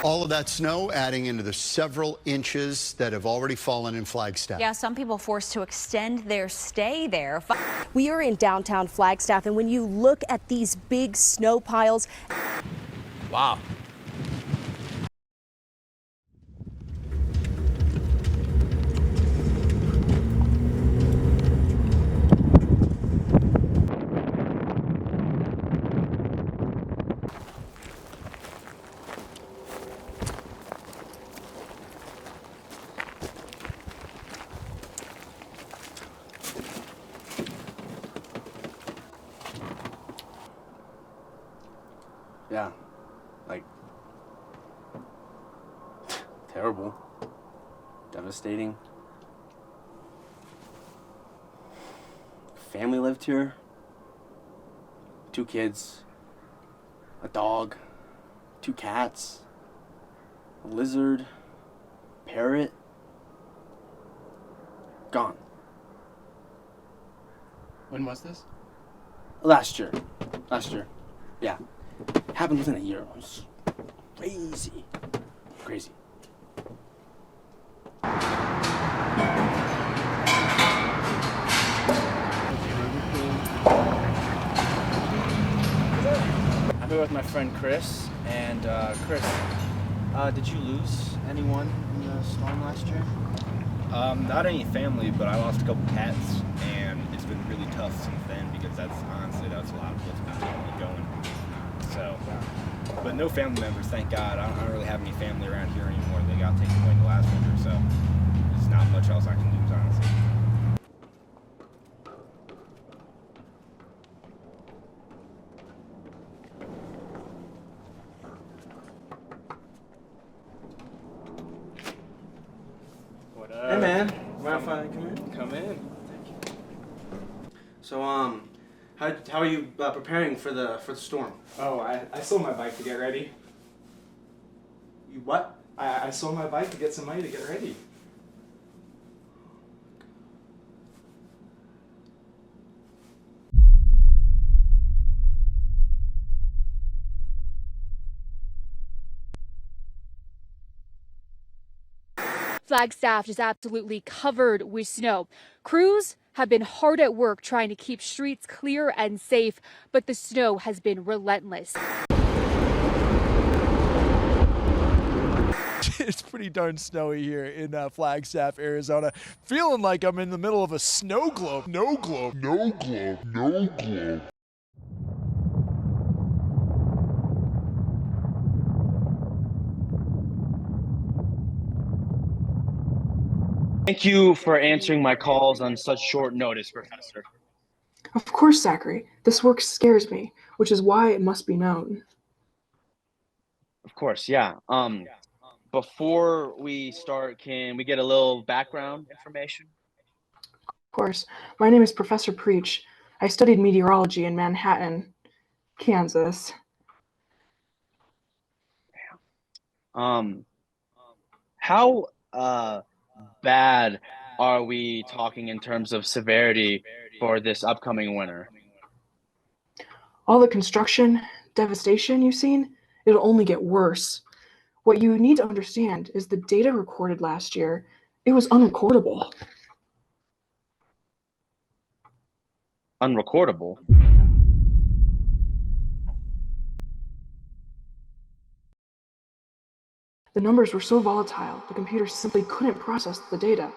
All of that snow adding into the several inches that have already fallen in Flagstaff. Yeah, some people forced to extend their stay there. We are in downtown Flagstaff, and when you look at these big snow piles. Wow. Yeah, like, terrible, devastating. Family lived here, 2 kids, a dog, 2 cats, a lizard, parrot, gone. When was this? Last year, yeah. Happened within a year. It was crazy. Crazy. I'm here with my friend Chris, and Chris, did you lose anyone in the storm last year? Not any family, but I lost a couple cats, and it's been really tough since then because that's a lot of what's been keeping me going. So, but no family members, thank God. I don't really have any family around here anymore. They got taken away in the last winter, so there's not much else I can lose, honestly. What up? Hey man, mind if I come in? Come in. So how are you preparing for the storm? Oh, I sold my bike to get ready. You what? I sold my bike to get some money to get ready. Flagstaff is absolutely covered with snow. Crews have been hard at work trying to keep streets clear and safe, but the snow has been relentless. It's pretty darn snowy here in Flagstaff, Arizona. Feeling like I'm in the middle of a snow globe. No globe. No globe. No globe. Thank you for answering my calls on such short notice, Professor. Of course, Zachary. This work scares me, which is why it must be known. Of course, yeah. Before we start, can we get a little background information? Of course. My name is Professor Preach. I studied meteorology in Manhattan, Kansas. How bad are we talking in terms of severity for this upcoming winter? All the construction, devastation you've seen, it'll only get worse. What you need to understand is the data recorded last year, it was unrecordable. Unrecordable? The numbers were so volatile, the computer simply couldn't process the data.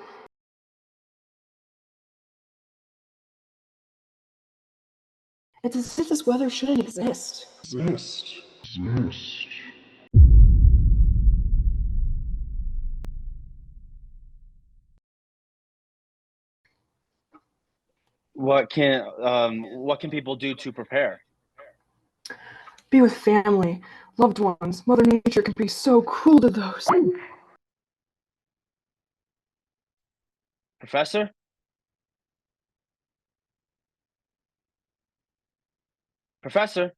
It's as if this weather shouldn't exist. What can people do to prepare? Be with family, loved ones. Mother Nature can be so cruel to those. Professor? Professor?